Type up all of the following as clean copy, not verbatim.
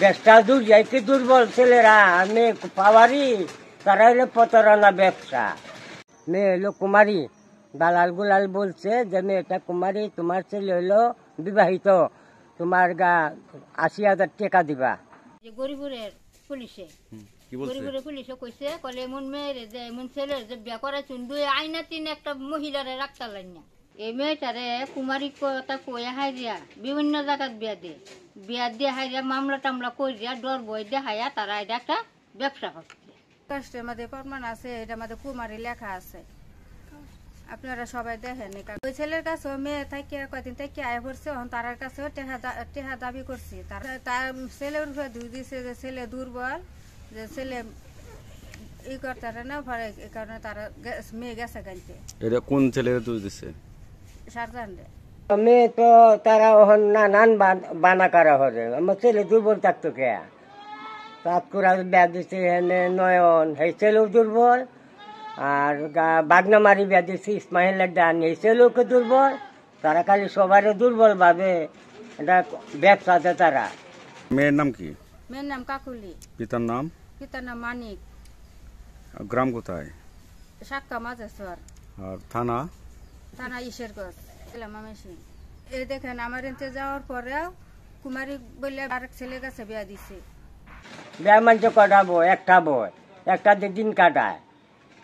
দেশটা যাইতে দুর্বল ছেলেরা মেয়ে পাওয়ারি, তারা হলো প্রতারণা ব্যবসা। মেয়ে হলো কুমারী, দালাল গুলাল বলছে যে মেয়েটা কুমারী, তোমার ছেলে হলো বিবাহিত, তোমার ৮০,০০০ টাকা দিবা। গরিবের পুলিশে পুলিশে কইছে কলে এমন মেয়ের যে এমন ছেলের যে বিয়া করাইছুন দুই আইনা তিন একটা মহিলারে রাখতে লাইন না। এই মেয়েটারে কুমারী কথা কয়ে হাইরিয়া বিভিন্ন জায়গাত বিয়া দিয়ে হাইরিয়া মামলা টামলা করিয়া ডর বই দিয়ে হাইয়া তারা এটা একটা ব্যবসা করছে। কাস্টের মধ্যে প্রমাণ আছে, এটা মধ্যে কুমারী লেখা আছে, আপনারা সবাই দেখেন। ওই ছেলের কাছে মেয়ে থেকে কয়দিন থেকে আয় করছে, তার কাছেও টেহা দাবি করছি। তার ছেলের উপরে দুই দিছে যে ছেলে দুর্বল, যে ছেলে ই করতে না পারে, এই কারণে তারা মেয়ে গেছে গাইতে। এটা কোন ছেলের দোষ দিছে? সারজানরে মেয়ে তো তারা নানান বানা করা হবে, আমার ছেলে দুর্বল থাকতো কে, তাৎকুরা ব্যাগ দিচ্ছে এনে নয়ন, এই ছেলেও দুর্বল। আর বাগনামারি ব্যাগ দিচ্ছে ইসমাইলের ডান, এই ছেলেওকে দুর্বল। তারা খালি সবারই দুর্বল ভাবে এটা ব্যবসাতে তারা। মেয়ের নাম কি? মেয়ের নাম কাকুলি। পিতার নাম? পিতার নাম মানিক। গ্রাম কোথায়? সাক্কা মাজেশ্বর। আর থানা? থানা ঈশ্বরগঞ্জ, মামেশি। এই দেখেন আমার এতে যাওয়ার পরেও কুমারী বললে আরেক ছেলের কাছে বিয়া দিছে। বিয়া মানছে কটাবো, একটা বই একটা দিন কাটায়।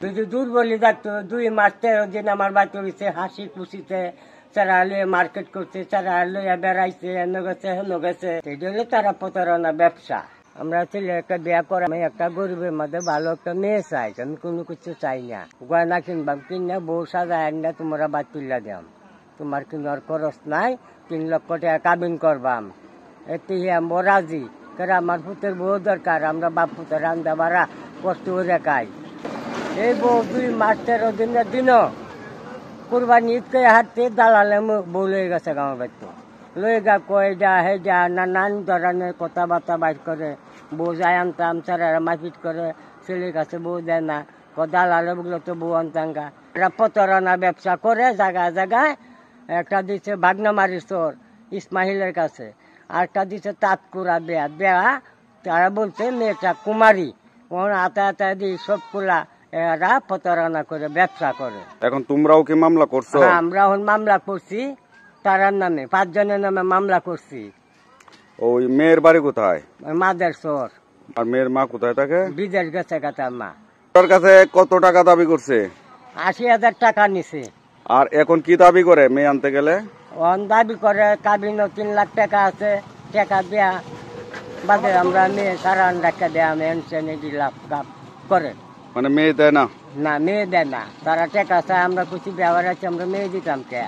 যদি দুর্বলই থাকতো ২ মাস ১৩ দিন আমার বাচ্চা হয়েছে হাসি খুশিতে, চারা লইয়া মার্কেট করছে, চারা লইয়া বেড়াইছে, এনে গেছে হেন গেছে। এটা হলো তারা প্রতারণা ব্যবসা। আমরা ছেলে একটা বিয়া করে আমি একটা গরিবের মধ্যে ভালো একটা মেয়ে চাই, আমি কোনো কিছু চাই না। গয়না কিনবাম, কিনা বউ সাজায় আনলে তোমরা বাদ তুল্লা দাম, তোমার কিনার খরচ নাই, ৩ লক্ষ টাকা কাবিন করবাম, এতে আমরা রাজি। কারণ আমার পুতের বউ দরকার, আমরা বাপ পুতের রান্দা বাড়া কষ্ট করে খাই। এই বউ ২ মাস ১৩ দিনের দিনও কুরবানি ঈদকে হাঁটতে দালালে বউ লয়ে গেছে আমার বাড়িতে, লয়ে গা কয়ডা হেডা নানান ধরনের কথাবার্তা বাইর করে। বউ যায় আনতাম, চারা মারপিট করে, ছেলের কাছে বউ দেয় না, দালালে বললো তো বউ আনতাঙ্গা। এরা প্রতারণা ব্যবসা করে জায়গায় জায়গায়। একটা দিচ্ছে ভাগনামারি চোর ইসমাইলের কাছে, আর একটা দিচ্ছে তাৎকুরা বেয়া, তারা বলছে মেয়েটা কুমারী। হাতে হাতে দিয়ে সবগুলা এরা প্রতারণা করে ব্যবসা করে। এখন তোমরাও কি মামলা করছো? আমরা এখন মামলা করছি, তারার নামে ৫ জনের নামে মামলা করছি। ওই মেয়ের বাড়ি কোথায়? মাদের চোর। আর মেয়ের মা কোথায় থাকে? বিদেশ গেছে তার মা। তার কাছে কত টাকা দাবি করছে? ৮০,০০০ টাকা নিছে। আর এখন কি দাবি করে মেয়ে আনতে গেলে? দাবি করে কাবিনও ৩ লাখ টাকা আছে, টাকা দেয়া বাদে আমরা মেয়ে সারা টাকা দেয়া লাভ করে। মানে মেয়ে দেয় না? না, মেয়ে দেয় না, তারা টাকা চায়। আমরা কিছু ব্যবহার আছে, আমরা মেয়ে দিতাম কে,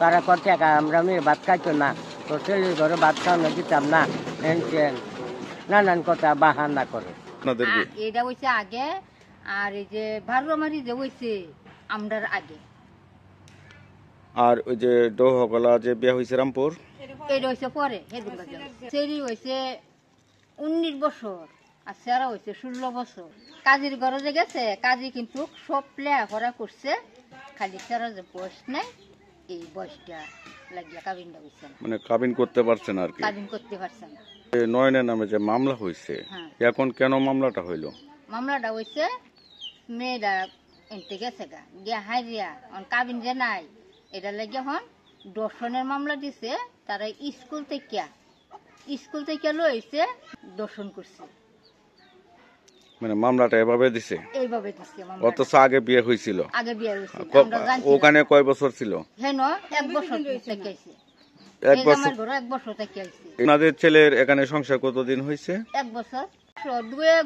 তারা কর টাকা, আমরা মেয়ে ভাত খাইতো না, তো ছেলের ঘরে ভাত খাওয়ানো দিতাম না, নানান কথা বাহানা করে। এটা হয়েছে আগে, আর এই যে ভারমারি যে হয়েছে আমরার আগে। আর ওই যে ডোহকলা যে বিয়া হয়েছে রামপুর, এটা হয়েছে পরে। সেরি হয়েছে ১৯ বছর, আর সেরা হয়েছে ১৬ বছর। কাজীর ঘরে যে গেছে, কাজী কিন্তু সব লেখাপড়া করছে, খালি সেরা যে বয়স নাই, এই বয়সটা লাগিয়া কাবিনটা হয়েছে না। মানে কাবিন করতে পারছে না আর কি, কাবিন করতে পারছে না। নয়নের নামে যে মামলা হয়েছে, এখন কেন মামলাটা হইলো? মামলাটা হয়েছে মেয়েরা এনতে গেছে গিয়া হাইরিয়া কাবিন যে নাই, এটা লাগে এখন দর্শনের মামলা দিছে। তারা স্কুল থেকে লইছে, দর্শন করছে। মানে মামলাটা এভাবে দিছে? এইভাবে দিছে। অথচ আগে বিয়ে হয়েছিল? আগে বিয়ে হয়েছিল। ওখানে কয় বছর ছিল? হেন ১ বছর থেকে আইছে। ১ বছর? ১ বছর থেকে আইছে। আপনাদের ছেলের এখানে সংসার কতদিন হয়েছে? ১ বছর।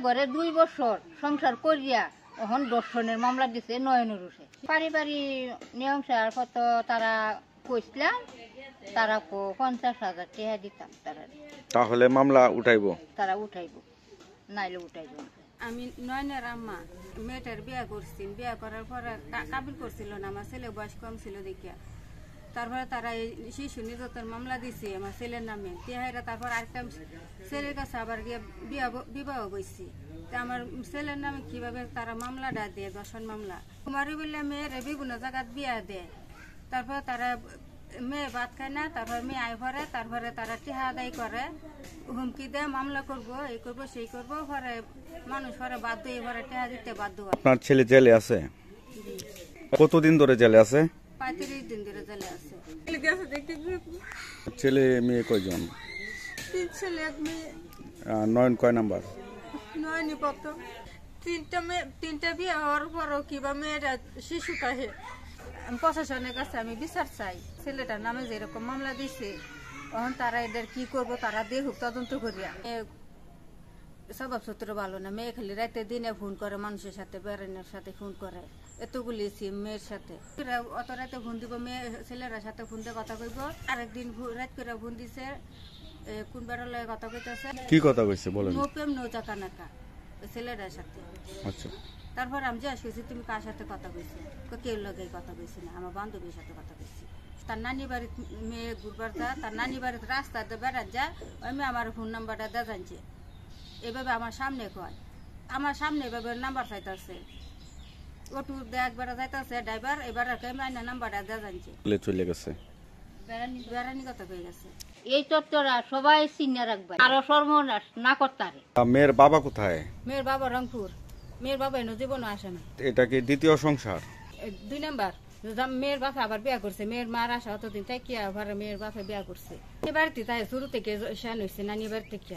ঘরে ২ বছর সংসার করিয়া এখন দর্শনের মামলা দিছে নয়নের উঠে। পারিবারিক নিয়মসার কত তারা কইছিলাম, তারা ৫০,০০০ টাকা দিতাম তারা। তাহলে মামলা উঠাইবো? তারা উঠাইব, নাইলে উঠাইব। আমি নয়নের আম্মা, মেয়েটার বিয়া করছি। বিয়া করার পরে কাবিল করছিল না, আমার ছেলে বয়স কম ছিল দেখিয়া। তারপরে তারা এই শিশু নির্যাতন মামলা দিছে আমার ছেলের নামে। তেহাইরা তারপর আরেকটা ছেলের কাছে আবার গিয়ে বিবাহ বইছি। আমার ছেলের নামে কিভাবে তারা মামলাটা দেয়, দর্শন মামলা। কুমারী বললে মেয়ের বিভিন্ন জায়গায় বিয়া দেয়। তারপর তারা মেয়ে ভাত খায় না, তারপর মেয়ে আয় ভরে, তারপরে তারা টিহা আদায় করে। হুমকি দেয় মামলা করবো এই করবো সেই করবো পরে মানুষ পরে বাধ্য এবারে টেহা দিতে বাধ্য হয়। আপনার ছেলে জেলে আছে? কতদিন ধরে জেলে আছে? 35 দিন ধরে চলে আসছে। ছেলে মেয়ে কয়জন? 3 ছেলে 1 মেয়ে। নয়ন কয় নাম্বার? 9 নিপত 3টা বিয়ে হওয়ার পরও কিবা মেয়েরা শিশু কাহে প্রশাসনের কাছে আমি বিচার চাই। ছেলেটার নামে যেরকম মামলা দিছে এখন তারা এদের কি করবো, তারা দেখুক তদন্ত করিয়া। স্বভাব সূত্র ভালো না, মেয়ে খালি রাতে দিনে ফোন করে মানুষের সাথে, বেড়ানোর সাথে ফোন করে, এতগুলি সিম মেয়ের সাথে। অত রাতে ফোন দিব, মেয়ে ছেলেরা সাথে ফোন দিয়ে কথা কইব। আরেকদিন রাত করে ফোন দিছে, কোন বেড়ালে কথা কইতেছে, কি কথা কইছে বলেন? নো প্রেম নো চাকানাকা ছেলেটার সাথে। আচ্ছা, তারপর আমি জিজ্ঞাসা করছি তুমি কার সাথে কথা কইছো? কেউ লগে কথা কইছি না, আমার বান্ধবীর সাথে কথা কইছি। তার নানি বাড়ির মেয়ে ঘুরবার যা, তার নানি বাড়ির রাস্তাতে বেড়াত যা, আমি আমার ফোন নাম্বারটা দে জানছে। এভাবে আমার সামনে কয়, আমার সামনে এভাবে নাম্বার চাইতেছে, ওটু দেখ বেড়া যাইতেছে ড্রাইভার, এবার আমি আইনা নাম্বারটা দে জানছে। চলে গেছে, বেড়ানি কথা কয়ে গেছে। এই তত্ত্বরা সবাই চিনে রাখবে, আরো সর্বনাশ না করতারে। মেয়ের বাবা কোথায়? মেয়ের বাবা রংপুর, মেয়ের বাবা এনে জীবনও আসে না। এটা কি দ্বিতীয় সংসার? 2 নাম্বার। মেয়ের বাপা আবার বিয়া করছে, মেয়ের মার আসা অতদিন তাই কি আবার মেয়ের বাপা বিয়া করছে। বাড়িতে তাই শুরু থেকে শান হয়েছে নানি বাড়ি থেকে।